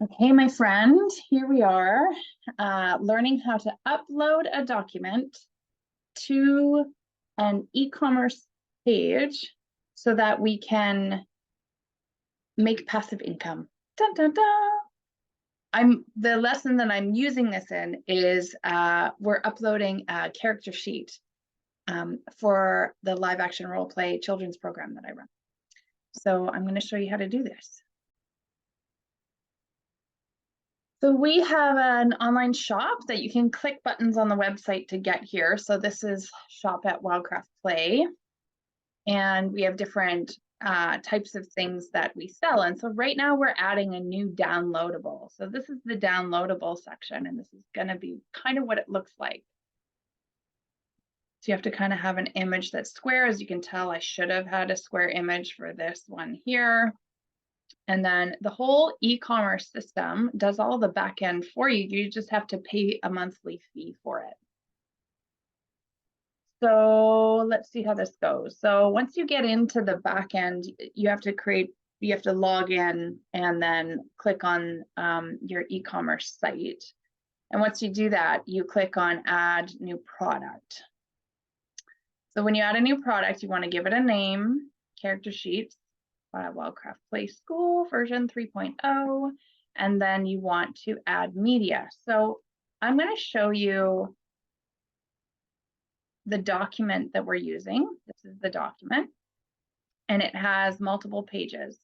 Okay, my friend, here we are, learning how to upload a document to an e-commerce page so that we can make passive income. Dun, dun, dun. The lesson that I'm using this in is we're uploading a character sheet for the live action role play children's program that I run. So I'm going to show you how to do this. So we have an online shop that you can click buttons on the website to get here. So this is Shop at Wildcraft Play. And we have different types of things that we sell. And so right now we're adding a new downloadable. So this is the downloadable section, and this is going to be kind of what it looks like. So you have to kind of have an image that's square. As you can tell, I should have had a square image for this one here. And then the whole e-commerce system does all the back end for you. You just have to pay a monthly fee for it. So let's see how this goes. So once you get into the back end, you have to log in and then click on your e-commerce site. And once you do that, you click on add new product. So when you add a new product, you want to give it a name, character sheets, Wildcraft Play School version 3.0, and then you want to add media. So I'm going to show you the document that we're using. This is the document, and it has multiple pages.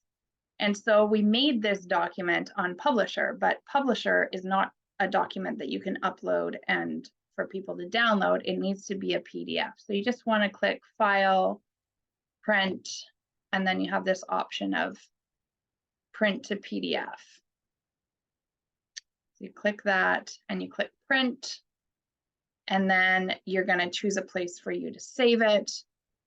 And so we made this document on Publisher, but Publisher is not a document that you can upload and for people to download. It needs to be a PDF. So you just want to click File, Print, and then you have this option of print to PDF. So you click that and you click print, and then you're going to choose a place for you to save it.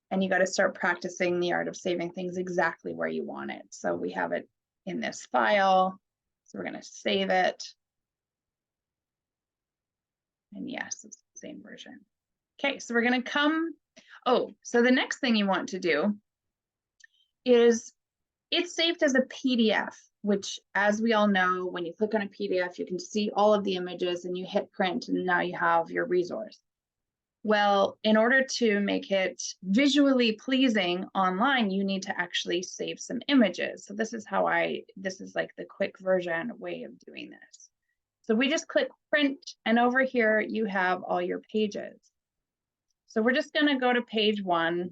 And you got to start practicing the art of saving things exactly where you want it. So we have it in this file. So we're going to save it. And yes, it's the same version. Okay, so we're going to come. Oh, so the next thing you want to do is it's saved as a PDF, which, as we all know, when you click on a PDF, you can see all of the images and you hit print, and now you have your resource. Well, in order to make it visually pleasing online, you need to actually save some images. So this is like the quick version way of doing this. So we just click print, and over here you have all your pages. So we're just going to go to page 1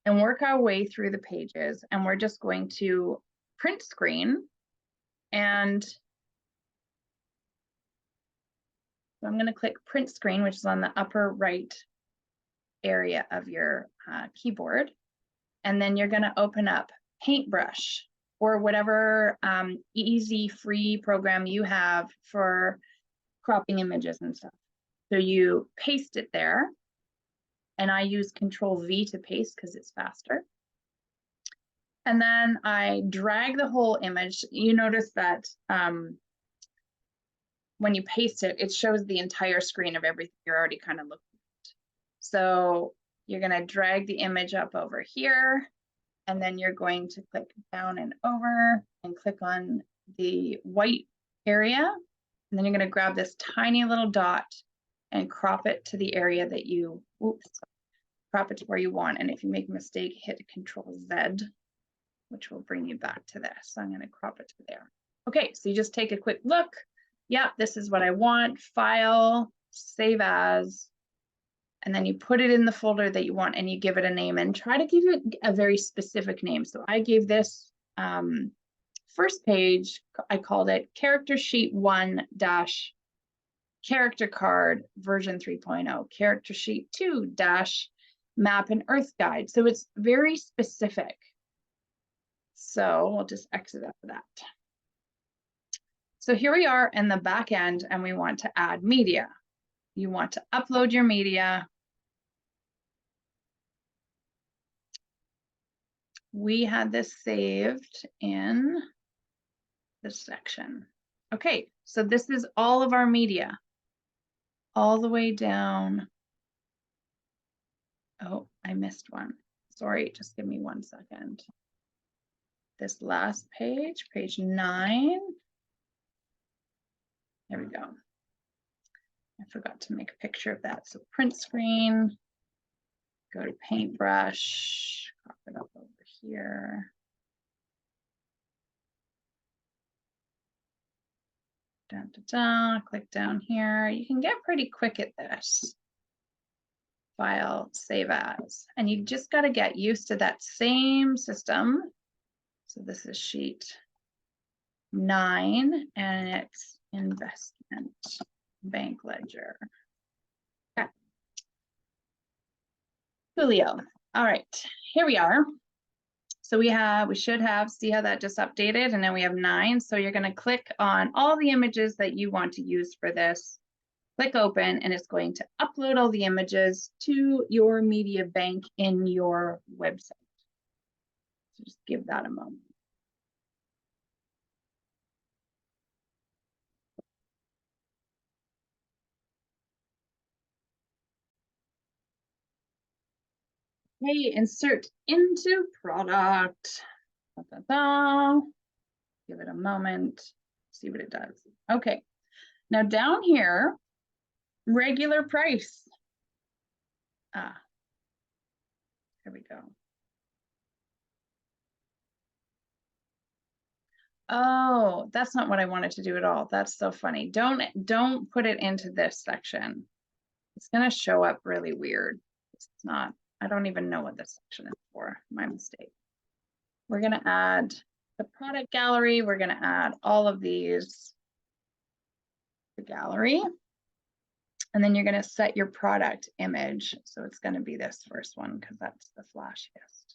and work our way through the pages, and we're just going to print screen. And so I'm going to click print screen, which is on the upper right area of your keyboard. And then you're going to open up Paintbrush or whatever easy free program you have for cropping images and stuff. So you paste it there. And I use Control-V to paste because it's faster. And then I drag the whole image. You notice that when you paste it, it shows the entire screen of everything you're already kind of looking at. So you're going to drag the image up over here, and then you're going to click down and over and click on the white area. And then you're going to grab this tiny little dot and crop it to the area that you, crop it to where you want. And if you make a mistake, hit Control-Z, which will bring you back to this. So I'm going to crop it to there. Okay, so you just take a quick look. Yeah, this is what I want. File, save as, and then you put it in the folder that you want and you give it a name, and try to give it a very specific name. So I gave this first page, I called it Character Sheet 1 - Character Card version 3.0, Character Sheet 2 - Map and Earth Guide. So it's very specific. So we'll just exit out of that. So here we are in the back end, and we want to add media. You want to upload your media. We had this saved in this section. Okay, so this is all of our media, all the way down. Oh, I missed one. Sorry, just give me 1 second. This last page, page 9. There we go. I forgot to make a picture of that. So print screen, go to paintbrush, crop it up over here. Dun, dun, dun, click down here. You can get pretty quick at this. File, save as, and you just got to get used to that same system. So this is sheet 9 and it's investment bank ledger. Okay. Julio. All right, here we are. So we should have, see how that just updated, and then we have 9. So you're going to click on all the images that you want to use for this. Click open, and it's going to upload all the images to your media bank in your website. So just give that a moment. Okay, insert into product. Da, da, da. Give it a moment, see what it does. Okay, now down here, regular price. Ah, there we go. Oh, that's not what I wanted to do at all. That's so funny. Don't put it into this section. It's gonna show up really weird. It's not, I don't even know what this section is for. My mistake. We're gonna add the product gallery. We're gonna add all of these to the gallery. And then you're gonna set your product image. So it's gonna be this first one because that's the flashiest.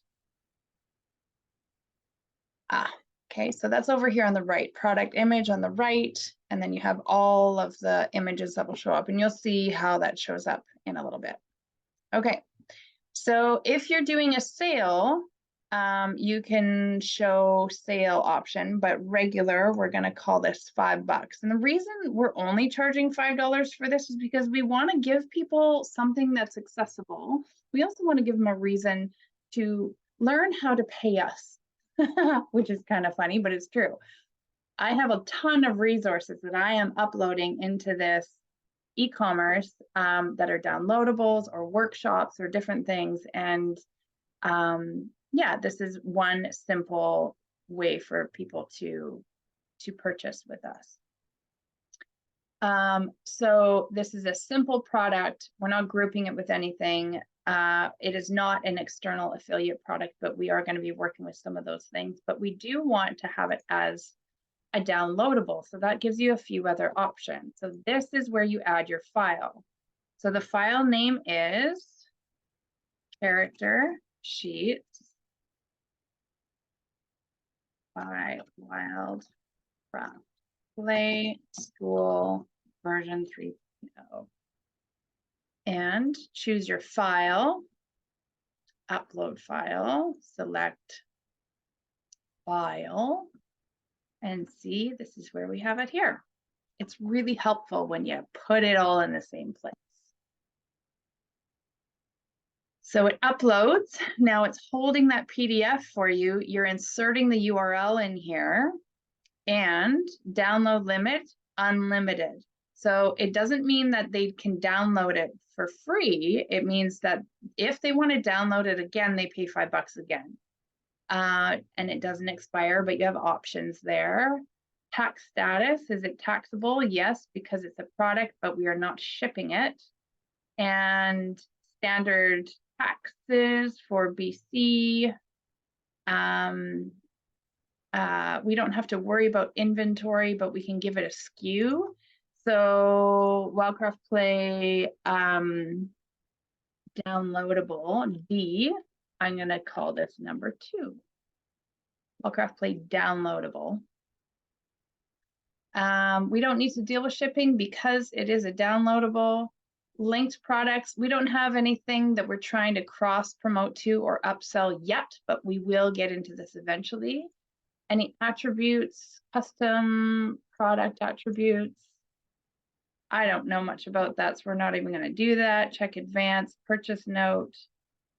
Ah, okay, so that's over here on the right, product image on the right, and then you have all of the images that will show up, and you'll see how that shows up in a little bit. Okay, so if you're doing a sale, you can show sale option, but regular, we're gonna call this $5. And the reason we're only charging $5 for this is because we wanna give people something that's accessible. We also wanna give them a reason to learn how to pay us. Which is kind of funny, but it's true. I have a ton of resources that I am uploading into this e-commerce that are downloadables or workshops or different things. And yeah, this is one simple way for people to purchase with us. So this is a simple product. We're not grouping it with anything. It is not an external affiliate product, but we are going to be working with some of those things. But we do want to have it as a downloadable. So that gives you a few other options. So this is where you add your file. So the file name is character sheets by Wildcraft Play School version 3.0. And choose your file, upload file, select file, and see, this is where we have it here. It's really helpful when you put it all in the same place. So it uploads. Now it's holding that PDF for you. You're inserting the URL in here, and download limit, unlimited. So it doesn't mean that they can download it for free. It means that if they want to download it again, they pay $5 again. And it doesn't expire, but you have options there. Tax status, is it taxable? Yes, because it's a product, but we are not shipping it. And standard taxes for BC. We don't have to worry about inventory, but we can give it a SKU. So Wildcraft Play downloadable D, I'm going to call this number 2. Wildcraft Play downloadable. We don't need to deal with shipping because it is a downloadable. Linked products, we don't have anything that we're trying to cross promote to or upsell yet, but we will get into this eventually. Any attributes, custom product attributes. I don't know much about that, so we're not even going to do that. Check advanced, purchase note.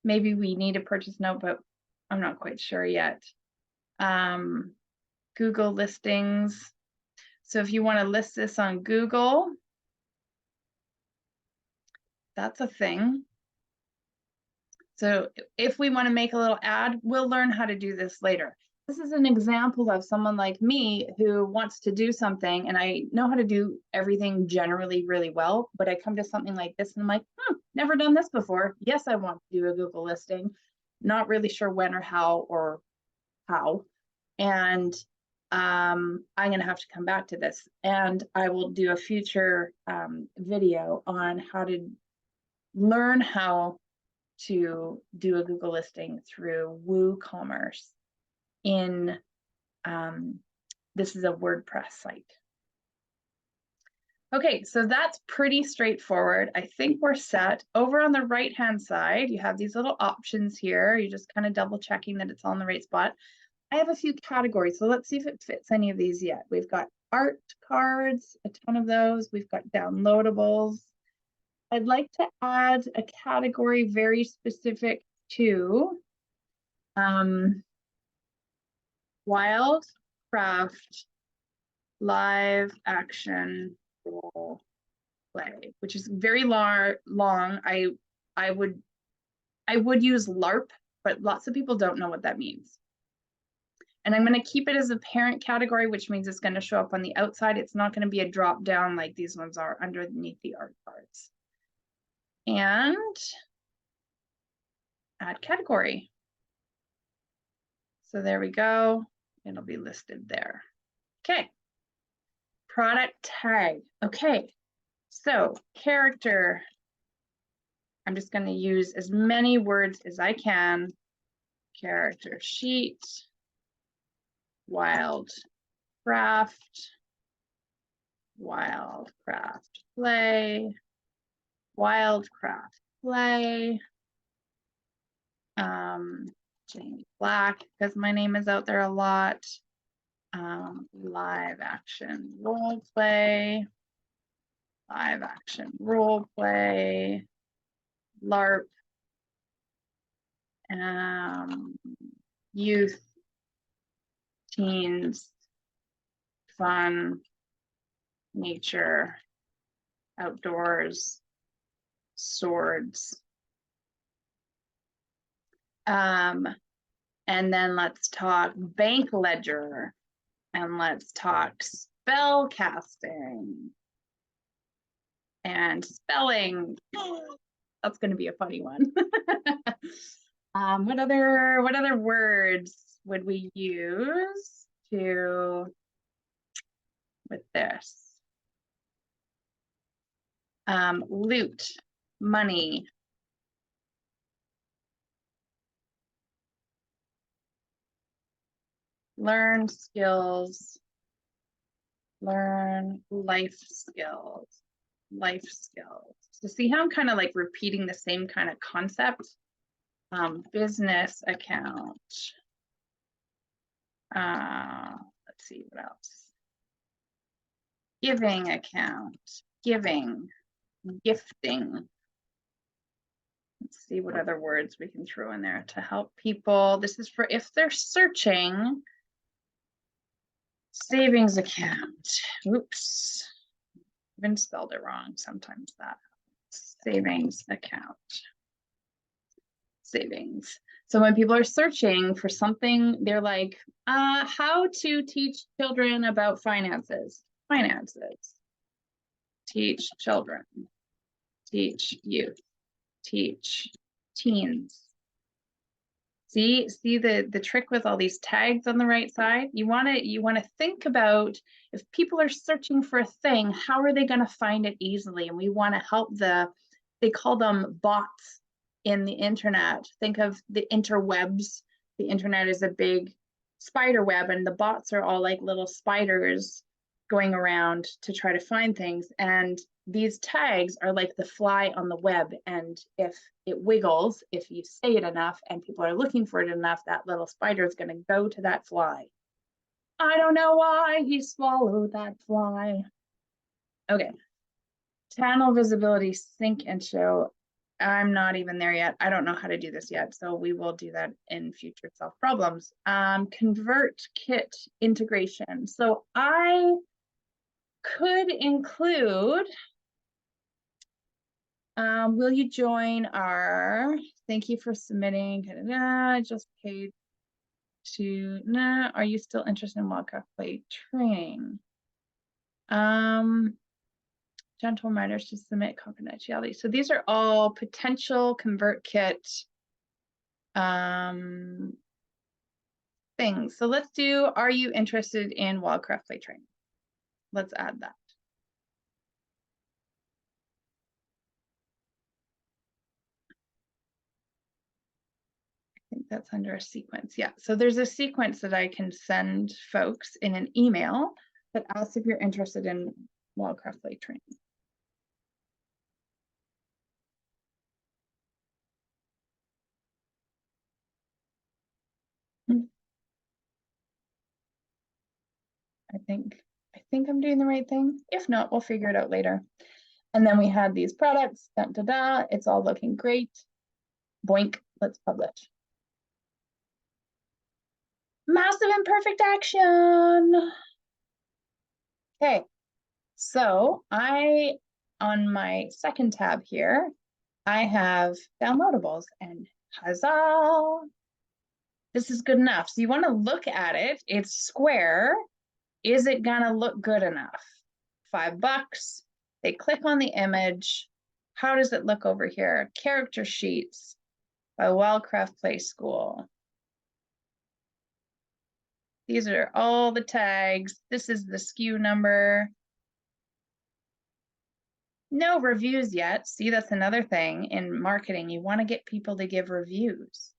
Maybe we need a purchase note, but I'm not quite sure yet. Google listings. So if you want to list this on Google, that's a thing. So if we want to make a little ad, we'll learn how to do this later. This is an example of someone like me who wants to do something, and I know how to do everything generally really well, but I come to something like this and I'm like, never done this before. Yes, I want to do a Google listing. Not really sure when or how. And I'm going to have to come back to this, and I will do a future video on how to learn how to do a Google listing through WooCommerce in, this is a WordPress site. Okay, so that's pretty straightforward. I think we're set. Over on the right-hand side, you have these little options here. You're just kind of double checking that it's all in the right spot. I have a few categories, so let's see if it fits any of these yet. We've got art cards, a ton of those. We've got downloadables. I'd like to add a category very specific to wild craft live action role play, which is very long. I would use LARP, but lots of people don't know what that means. And I'm going to keep it as a parent category, which means it's going to show up on the outside. It's not going to be a drop down like these ones are underneath the art cards. And add category. So there we go. It'll be listed there. Okay. Product tag. Okay. So character. I'm just going to use as many words as I can. Character sheet. Wild craft. Wild craft play. Wild craft play. James Black, because my name is out there a lot. Live action role play. Live action role play. LARP. Youth. Teens. Fun. Nature. Outdoors. Swords. And then let's talk bank ledger, and let's talk spell casting and spelling. That's going to be a funny one. What other words would we use with this? Loot, money. Learn skills, learn life skills. So see how I'm kind of like repeating the same kind of concept? Business account. Let's see what else. Giving account, giving, gifting. Let's see what other words we can throw in there to help people. This is for if they're searching. Savings account. Oops. Even spelled it wrong sometimes. That savings account. Savings. So when people are searching for something, they're like, how to teach children about finances. Finances. Teach children. Teach youth. Teach teens. See the trick with all these tags on the right side? You want to think about if people are searching for a thing, how are they going to find it easily? And we want to help they call them bots in the internet. Think of the interwebs. The internet is a big spider web, and the bots are all like little spiders going around to try to find things. And these tags are like the fly on the web, and if it wiggles, if you say it enough and people are looking for it enough, that little spider is going to go to that fly. I don't know why he swallowed that fly. Okay. Channel visibility, sync and show. I'm not even there yet. I don't know how to do this yet, so we will do that in future self problems. Convert kit integration. So I could include, will you join our, thank you for submitting, I just paid to, nah, are you still interested in Wildcraft Play training? Gentle reminders to submit confidentiality. So these are all potential ConvertKit things. So let's do, are you interested in Wildcraft Play training? Let's add that. I think that's under a sequence. Yeah, so there's a sequence that I can send folks in an email that asks if you're interested in Wildcraft Play training. I think I'm doing the right thing. If not, we'll figure it out later. And then we had these products, da, da, da. It's all looking great. Boink, let's publish. Massive imperfect action. Okay, so on my second tab here, I have downloadables and huzzah. This is good enough. So you want to look at it. It's square. Is it gonna look good enough? $5. They click on the image. How does it look over here? Character sheets by Wildcraft Play School. These are all the tags. This is the SKU number. No reviews yet. See, that's another thing in marketing. You want to get people to give reviews.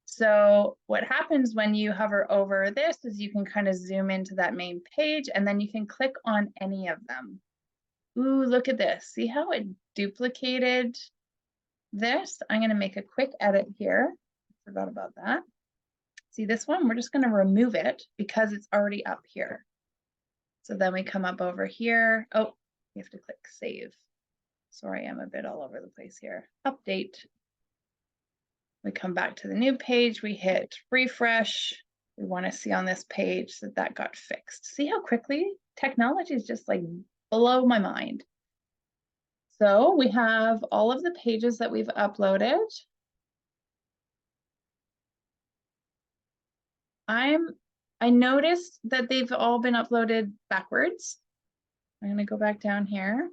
So what happens when you hover over this is you can kind of zoom into that main page and then you can click on any of them. Ooh, look at this. See how it duplicated this? I'm going to make a quick edit here. Forgot about that. See this one? We're just going to remove it because it's already up here. So then we come up over here. Oh, we have to click save. Sorry, I'm a bit all over the place here. Update. We come back to the new page. We hit refresh. We want to see on this page that that got fixed. See how quickly technology is just like blow my mind. So we have all of the pages that we've uploaded. I noticed that they've all been uploaded backwards. I'm going to go back down here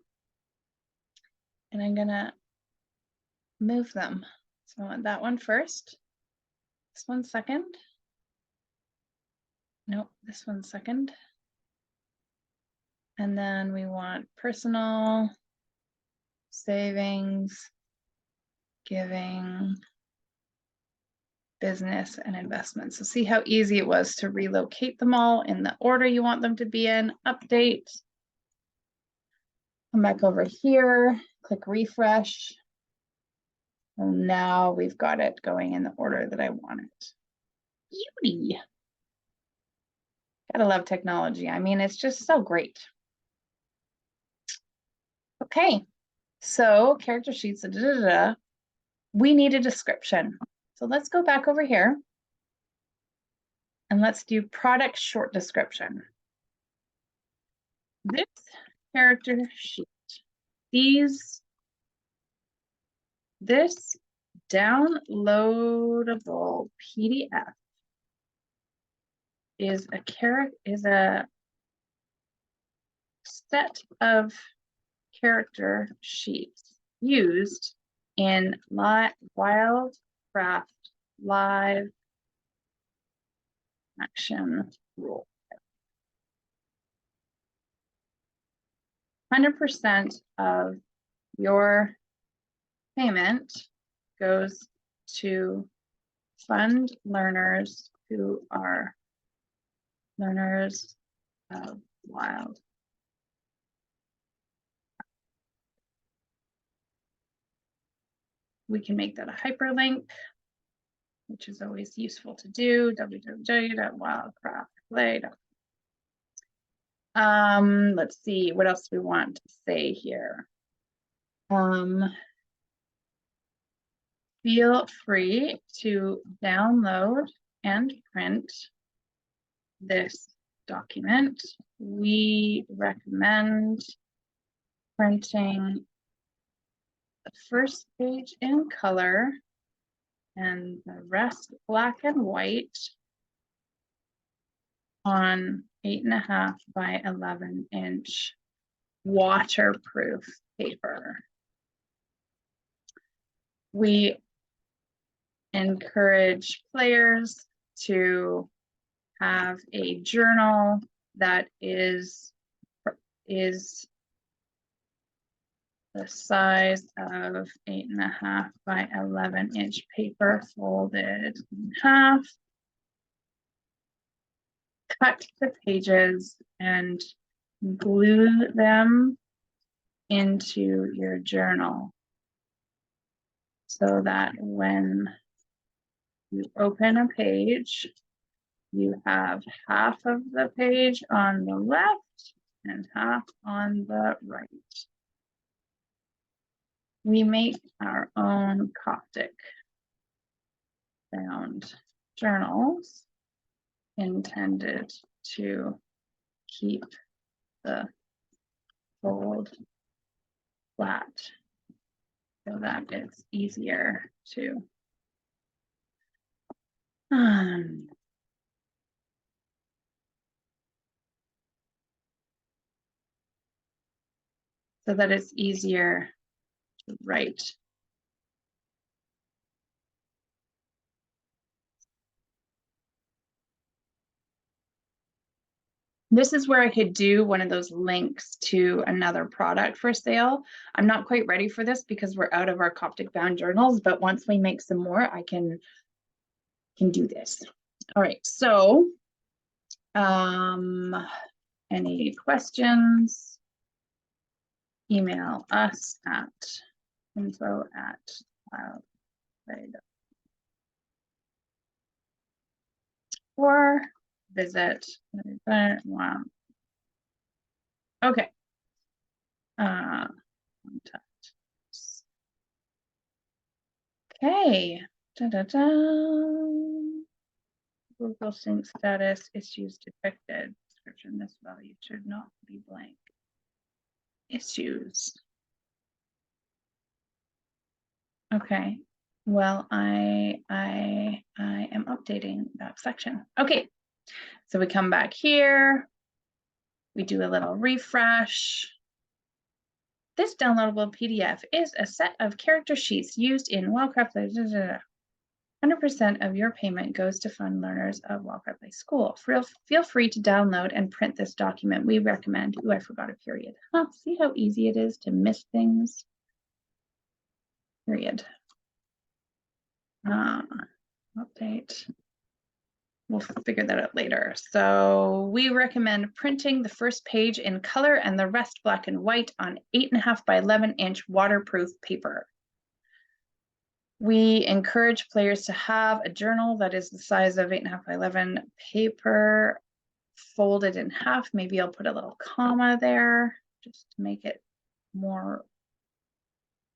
and I'm going to move them. So I want that one first. This one second. Nope, this one second. And then we want personal, savings, giving, business, and investments. So see how easy it was to relocate them all in the order you want them to be in. Update. Come back over here, click refresh. And now we've got it going in the order that I want it. Beauty. Gotta love technology. I mean, it's just so great. Okay, so character sheets, we need a description. So let's go back over here and let's do product short description. This character sheet, this downloadable PDF is a set of character sheets used in Wildcraft live action role. 100% of your payment goes to fund learners who are learners of Wild. We can make that a hyperlink, which is always useful to do, www.wildcraftplay.com. Let's see, what else do we want to say here? Feel free to download and print this document, we recommend printing the first page in color and the rest black and white on 8.5 by 11-inch waterproof paper. We encourage players to have a journal that is the size of 8.5 by 11-inch paper folded in half. Cut the pages and glue them into your journal so that when you open a page, you have half of the page on the left and half on the right. We make our own Coptic bound journals intended to keep the fold flat so that it's easier to write. This is where I could do one of those links to another product for sale. I'm not quite ready for this because we're out of our Coptic bound journals, but once we make some more, I can do this. All right, so any questions? Email us at info@wildplay.com or visit. Okay. Contact. Okay. Google Sync status issues detected. Description: this value should not be blank. Issues. Okay. Well, I am updating that section. Okay. So we come back here. We do a little refresh. This downloadable PDF is a set of character sheets used in Wildcraft. 100% of your payment goes to fund learners of Wildcraft Play School. Feel free to download and print this document. We recommend. Ooh, I forgot a period. Huh, see how easy it is to miss things? Period. Update. We'll figure that out later. So we recommend printing the first page in color and the rest black and white on 8.5 by 11-inch waterproof paper. We encourage players to have a journal that is the size of 8.5 by 11 paper folded in half. Maybe I'll put a little comma there just to make it more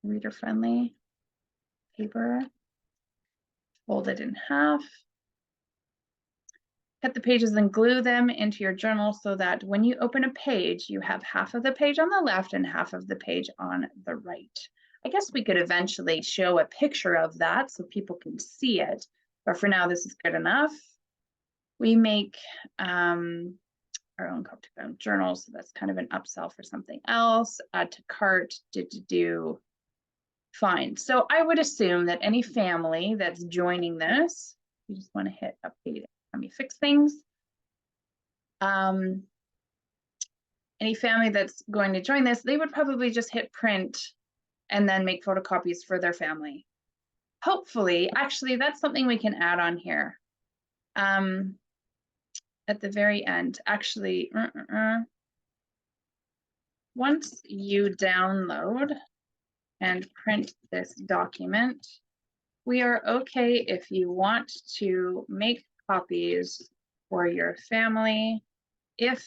reader friendly. Paper folded in half. Cut the pages and glue them into your journal so that when you open a page, you have half of the page on the left and half of the page on the right. I guess we could eventually show a picture of that so people can see it, but for now, this is good enough. We make our own Coptic bound journals, so that's kind of an upsell for something else. Add to cart, do. Fine. So I would assume that any family that's joining this, you just want to hit update. Let me fix things. Any family that's going to join this, they would probably just hit print and then make photocopies for their family. Hopefully, actually, that's something we can add on here. At the very end, actually, once you download and print this document, we are okay if you want to make copies for your family. If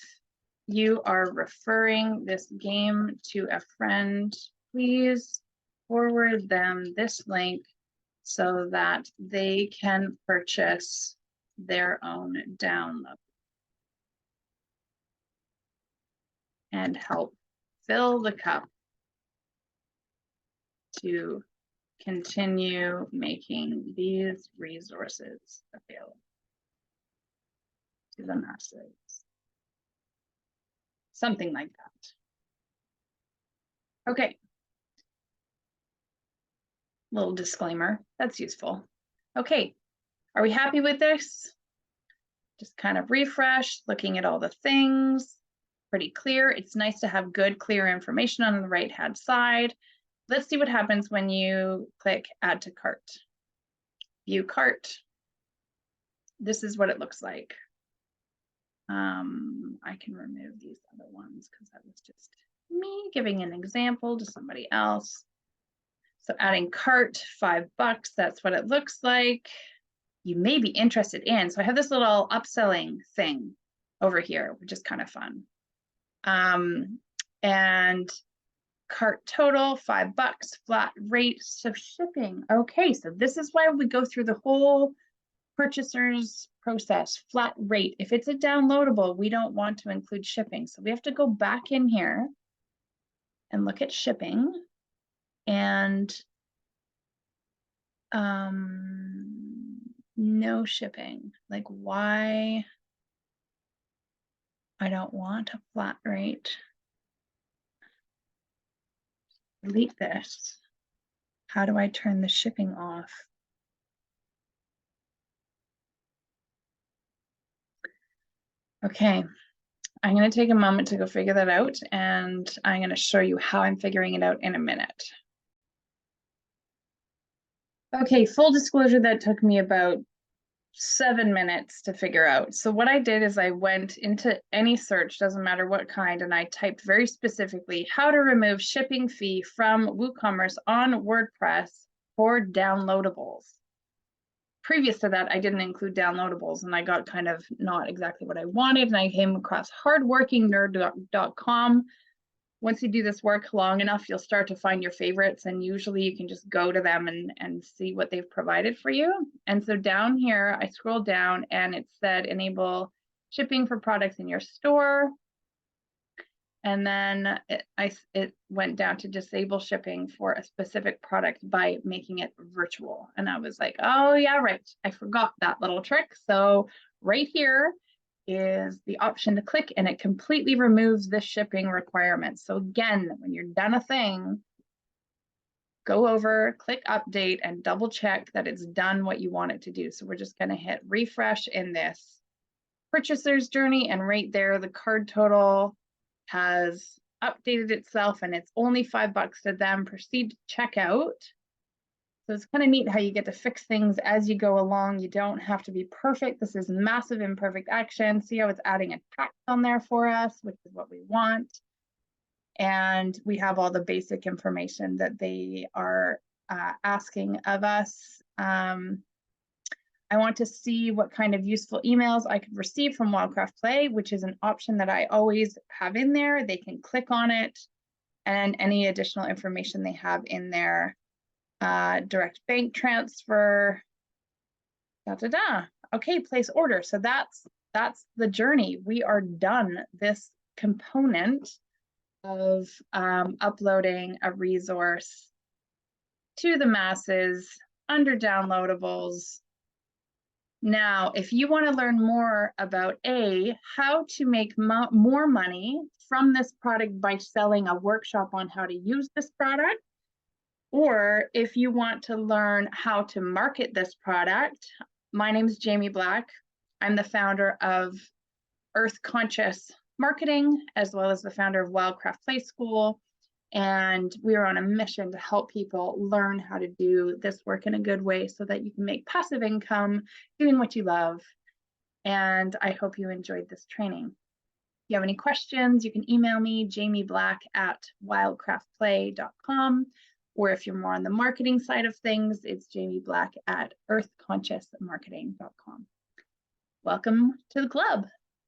you are referring this game to a friend, please forward them this link so that they can purchase their own download. and help fill the cup to continue making these resources available to the masses. Something like that. Okay. Little disclaimer, that's useful. Okay, are we happy with this? Just kind of refresh, looking at all the things, pretty clear. It's nice to have good, clear information on the right-hand side. Let's see what happens when you click Add to Cart. View Cart. This is what it looks like. I can remove these other ones because that was just me giving an example to somebody else. So adding cart, $5, that's what it looks like. You may be interested in. So I have this little upselling thing over here, which is kind of fun. And cart total, $5, flat rate, so shipping. Okay, so this is why we go through the whole purchaser's process, flat rate. If it's a downloadable, we don't want to include shipping. So we have to go back in here and look at shipping and no shipping. Like, why? I don't want a flat rate. Delete this. How do I turn the shipping off? Okay, I'm going to take a moment to go figure that out, and I'm going to show you how I'm figuring it out in a minute. Okay, full disclosure, that took me about 7 minutes to figure out. So what I did is I went into any search, doesn't matter what kind, and I typed very specifically how to remove shipping fee from WooCommerce on WordPress for downloadables. Previous to that, I didn't include downloadables, and I got kind of not exactly what I wanted, and I came across hardworkingnerd.com. Once you do this work long enough, you'll start to find your favorites, and usually you can just go to them and see what they've provided for you. And so down here, I scrolled down and it said enable shipping for products in your store. And then it went down to disable shipping for a specific product by making it virtual. And I was like, oh yeah, right. I forgot that little trick. So right here is the option to click, and it completely removes the shipping requirements. So again, when you're done a thing, go over, click update, and double check that it's done what you want it to do. So we're just going to hit refresh in this purchaser's journey, and right there, the card total has updated itself, and it's only $5 to them. Proceed to checkout. So it's kind of neat how you get to fix things as you go along. You don't have to be perfect. This is massive imperfect action. See how it's adding a tax on there for us, which is what we want. And we have all the basic information that they are asking of us. I want to see what kind of useful emails I could receive from Wildcraft Play, which is an option that I always have in there. They can click on it, and any additional information they have in there. Direct bank transfer, Okay, place order. So that's the journey. We are done this component of uploading a resource to the masses under downloadables. Now, if you want to learn more about how to make more money from this product by selling a workshop on how to use this product, or if you want to learn how to market this product, my name is Jamie Black. I'm the founder of Earth Conscious Marketing, as well as the founder of Wildcraft Play School. And we are on a mission to help people learn how to do this work in a good way so that you can make passive income doing what you love. And I hope you enjoyed this training. If you have any questions, you can email me, jamieblack@wildcraftplay.com. Or if you're more on the marketing side of things, it's jamieblack@earthconsciousmarketing.com. Welcome to the club.